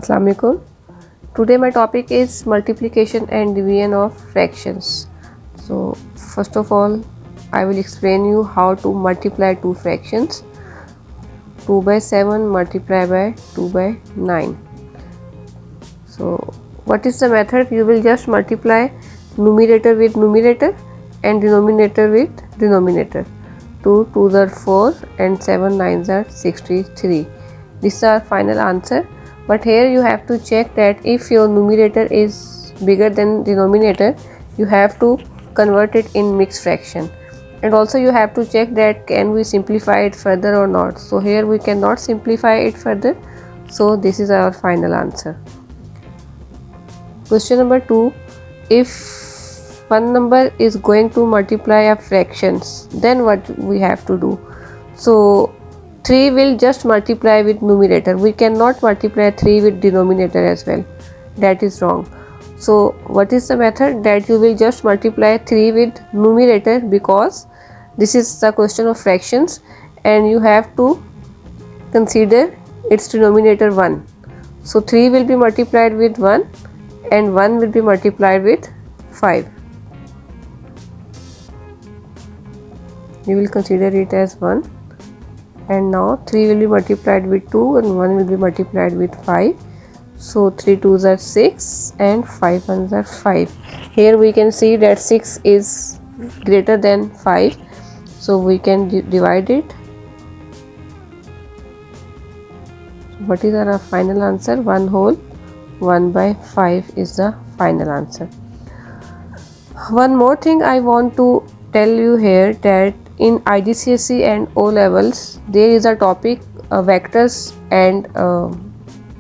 Assalamu alaikum. Today my topic is multiplication and division of fractions. So first of all, I will explain you how to multiply two fractions. 2 by 7 multiplied by 2 by 9. So what is the method? You will just multiply numerator with numerator and denominator with denominator. 2 2s are 4 and 7 9s are 63. This is our final answer. But here you have to check that if your numerator is bigger than denominator, you have to convert it in mixed fraction. And also you have to check that can we simplify it further or not. So here we cannot simplify it further. So this is our final answer. Question number 2. If one number is going to multiply a fractions, then what we have to do? So 3 will just multiply with numerator. We cannot multiply 3 with denominator as well. That is wrong. So what is the method? That you will just multiply 3 with numerator, because this is the question of fractions and you have to consider its denominator 1. So 3 will be multiplied with 1 and 1 will be multiplied with 5. You will consider it as 1. And now 3 will be multiplied with 2 and 1 will be multiplied with 5. So 3 2s are 6 and 5 1s are 5. Here we can see that 6 is greater than 5. So we can divide it. What is our final answer? 1 whole 1 by 5 is the final answer. One more thing I want to tell you here, that in IGCSE and O levels there is a topic vectors and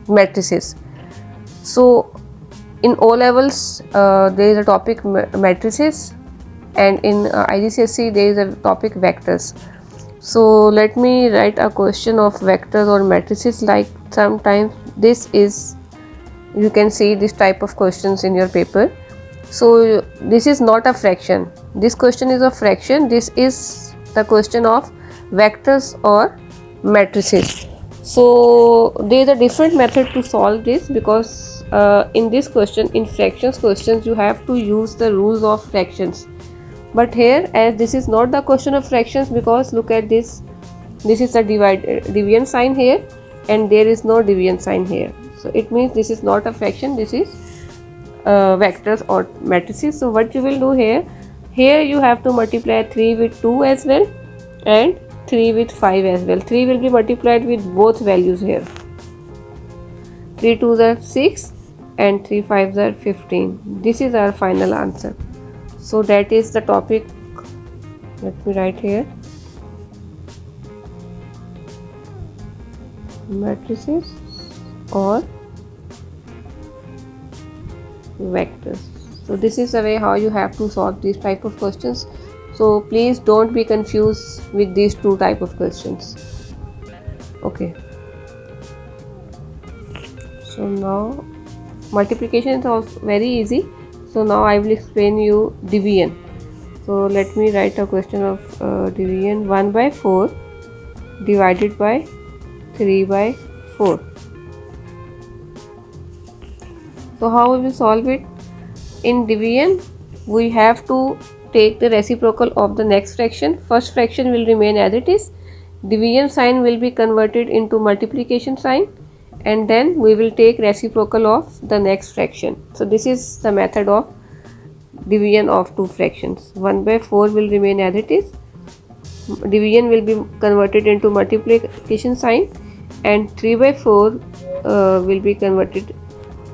matrices. So in O levels there is a topic matrices, and in IGCSE there is a topic vectors. So let me write a question of vectors or matrices. Like sometimes this is, you can see this type of questions in your paper. So this is not a fraction. This question is a fraction. This is the question of vectors or matrices. So there is a different method to solve this, because in this question, in fractions questions, you have to use the rules of fractions. But here, as this is not the question of fractions, because look at this. This is the division sign here and there is no division sign here. So it means this is not a fraction. This is vectors or matrices. So what you will do here, you have to multiply 3 with 2 as well and 3 with 5 as well. 3 will be multiplied with both values here. 3 2s are 6 and 3 5s are 15. This is our final answer. So that is the topic. Let me write here. Matrices or vectors. So this is the way how you have to solve these type of questions. So please don't be confused with these two type of questions. Okay. So now multiplication is also very easy. So now I will explain you division. So let me write a question of division. 1 by 4 divided by 3 by 4. So how we will solve it? In division, we have to take the reciprocal of the next fraction. First fraction will remain as it is. Division sign will be converted into multiplication sign, and then we will take reciprocal of the next fraction. So this is the method of division of two fractions. 1 by 4 will remain as it is. Division will be converted into multiplication sign, and 3 by 4 will be converted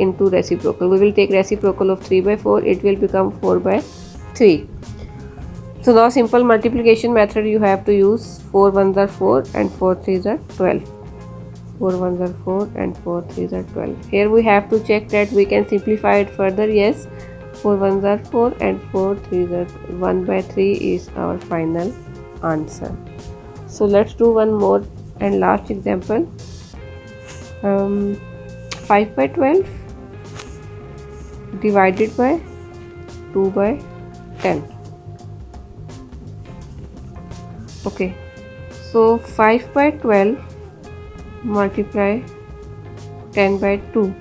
into reciprocal. We will take reciprocal of 3 by 4. It will become 4 by 3. So now simple multiplication method you have to use. 4 1s are 4 and 4 3s are 12. 4 1s are 4 and 4 3s are 12. Here we have to check that we can simplify it further. Yes, 4 1s are 4 and 4 3s are 1 by 3 is our final answer. So let's do one more and last example. 5 by 12 divided by 2 by 10. Okay, so 5 by 12 multiply 10 by 2.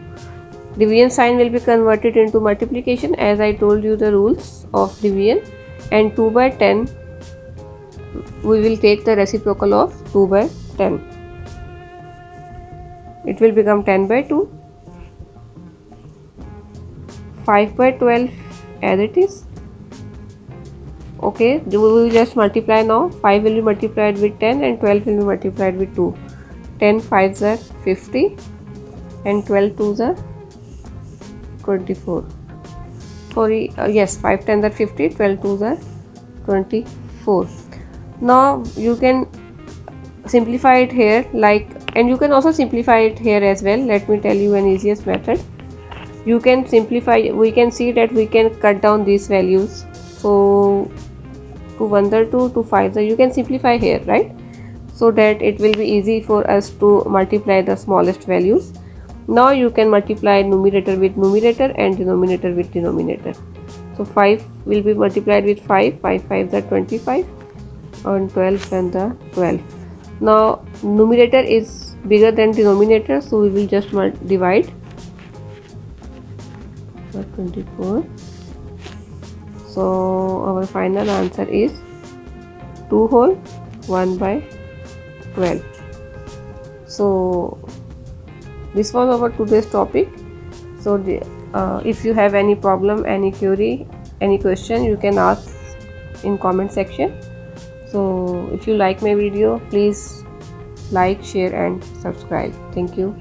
Division sign will be converted into multiplication as I told you the rules of division, and 2 by 10 we will take the reciprocal of 2 by 10. It will become 10 by 2. 5 by 12 as it is. Okay, we will just multiply now. 5 will be multiplied with 10 and 12 will be multiplied with 2. 10 5s are 50 and 12 2s are 24. Sorry, yes, 5 10s are 50, 12 2s are 24. Now you can simplify it here, and you can also simplify it here as well. Let me tell you an easiest method. You can simplify, we can see that we can cut down these values. So to 1s are 2, to 5s are, you can simplify here, right? So that it will be easy for us to multiply the smallest values. Now you can multiply numerator with numerator and denominator with denominator. So 5 will be multiplied with 5, 5 5s are 25 and 12 and the 12. Now numerator is bigger than denominator, so we will just divide 24. So our final answer is 2 whole 1 by 12. So this was our today's topic. So if you have any problem, any query, any question, you can ask in comment section. So if you like my video, please like, share and subscribe. Thank you.